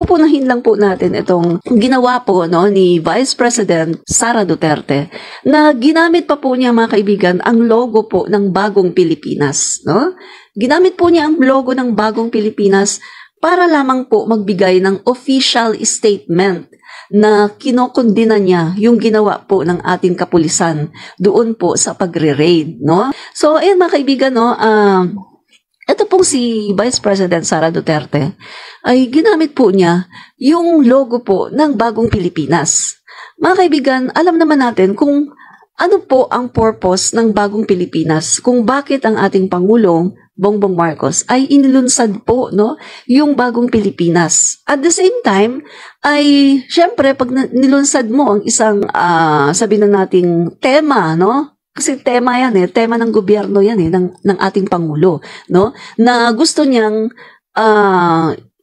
Unahin lang po natin itong ginawa po ni Vice President Sara Duterte na ginamit pa po niya, mga kaibigan, ang logo po ng Bagong Pilipinas. No? Ginamit po niya ang logo ng Bagong Pilipinas para lamang po magbigay ng official statement na kinokondena niya yung ginawa po ng ating kapulisan doon po sa pagre-raid. No? So, ayun mga kaibigan, ito pong si Vice President Sara Duterte ay ginamit po niya yung logo po ng Bagong Pilipinas. Mga kaibigan, alam naman natin kung ano po ang purpose ng Bagong Pilipinas, kung bakit ang ating Pangulong Bongbong Marcos ay inilunsad po yung Bagong Pilipinas. At the same time, ay syempre pag nilunsad mo ang isang sabi na nating tema, kasi tema yan tema ng gobyerno yan ng ating Pangulo, na gusto niyang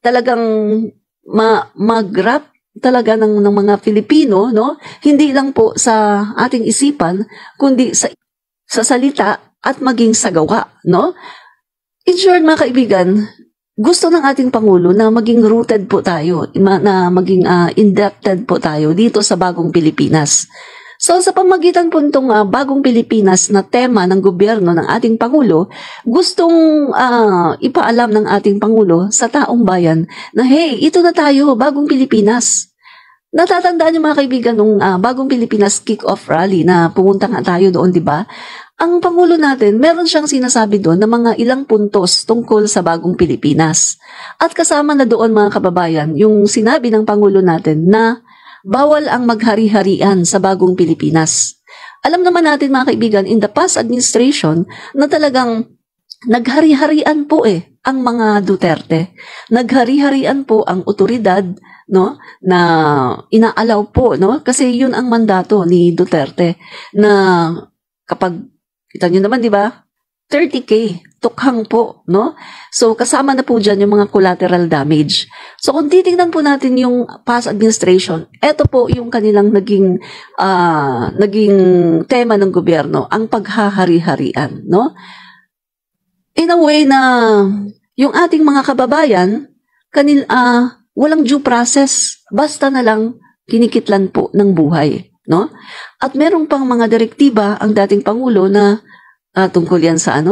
talagang mag-grab talaga ng mga Filipino, hindi lang po sa ating isipan, kundi sa salita at maging sa gawa, In short, mga kaibigan, gusto ng ating Pangulo na maging rooted po tayo, na maging indebted po tayo dito sa Bagong Pilipinas. So sa pamagitan po itong Bagong Pilipinas na tema ng gobyerno ng ating Pangulo, gustong ipaalam ng ating Pangulo sa taong bayan na hey, ito na tayo, Bagong Pilipinas. Natatandaan niyo mga kaibigan nung Bagong Pilipinas kick-off rally na pumunta nga tayo doon, di ba? Ang Pangulo natin, meron siyang sinasabi doon na mga ilang puntos tungkol sa Bagong Pilipinas. At kasama na doon mga kababayan, yung sinabi ng Pangulo natin na bawal ang maghari-harian sa Bagong Pilipinas. Alam naman natin mga kaibigan, in the past administration, na talagang naghari-harian po ang mga Duterte. Naghari-harian po ang otoridad, na inaalaw po, kasi yun ang mandato ni Duterte, na kapag, kita nyo naman, di ba? 30K, tukhang po, So, kasama na po dyan yung mga collateral damage. So, kung titingnan po natin yung past administration, eto po yung kanilang naging tema ng gobyerno, ang paghahari-harian, In a way na yung ating mga kababayan, walang due process, basta na lang kinikitlan po ng buhay, At merong pang mga direktiba ang dating Pangulo na tungkol yan sa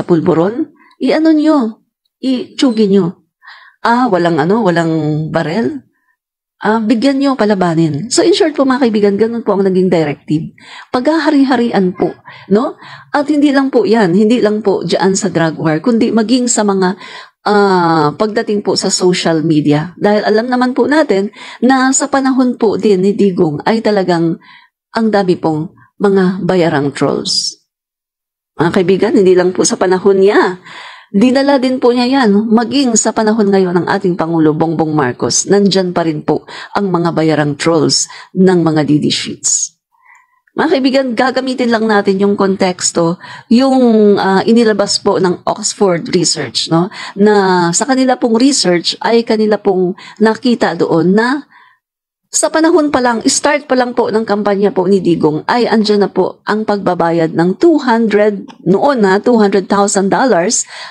pulburon, i-tsugi nyo. Walang barel. Bigyan nyo, palabanin. So in short po mga kaibigan, ganun po ang naging directive. Paghahari-harian po, At hindi lang po yan, hindi lang po dyan sa drug war, kundi maging sa mga pagdating po sa social media. Dahil alam naman po natin na sa panahon po din ni Digong ay talagang ang dami pong mga bayarang trolls. Mga kaibigan, hindi lang po sa panahon niya. Dinala din po niya yan. Maging sa panahon ngayon ng ating Pangulo Bongbong Marcos, nandyan pa rin po ang mga bayarang trolls ng mga DD sheets. Mga kaibigan, gagamitin lang natin yung konteksto, yung inilabas po ng Oxford Research, na sa kanila pong research ay kanila pong nakita doon na sa panahon pa lang, start pa lang po ng kampanya po ni Digong ay andyan na po ang pagbabayad ng $200,000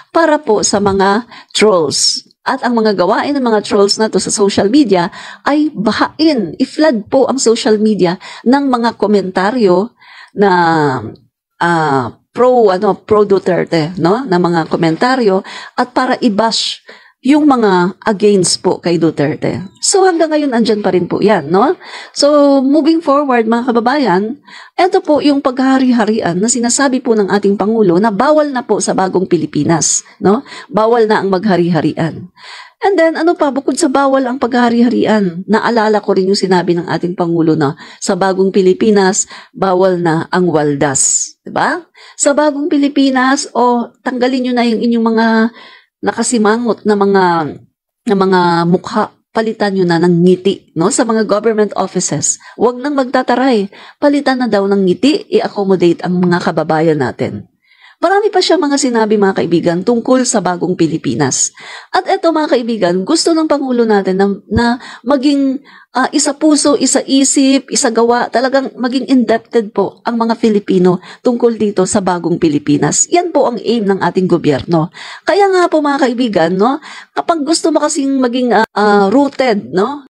para po sa mga trolls. At ang mga gawain ng mga trolls na to sa social media ay bahain, i-flood po ang social media ng mga komentaryo na pro Duterte, na mga komentaryo at para i-bash yung mga against po kay Duterte. So hanggang ngayon andyan pa rin po yan, So moving forward mga kababayan, ito po yung paghari-harian na sinasabi po ng ating Pangulo na bawal na po sa Bagong Pilipinas, Bawal na ang maghari-harian. And then ano pa, bukod sa bawal ang paghari-harian, naalala ko rin yung sinabi ng ating Pangulo na sa Bagong Pilipinas, bawal na ang waldas. Diba? Sa Bagong Pilipinas, tanggalin nyo na yung inyong mga nakasimangot na mga mukha, palitan nyo na ng ngiti, sa mga government offices. Huwag nang magtataray, palitan na daw ng ngiti, i-accommodate ang mga kababayan natin. Marami pa siya mga sinabi mga kaibigan tungkol sa bagong Pilipinas. At eto mga kaibigan, gusto ng Pangulo natin na maging isa puso, isa isip, isa gawa, talagang maging indebted po ang mga Filipino tungkol dito sa bagong Pilipinas. Yan po ang aim ng ating gobyerno. Kaya nga po mga kaibigan, no, kapag gusto mo kasing maging rooted, no,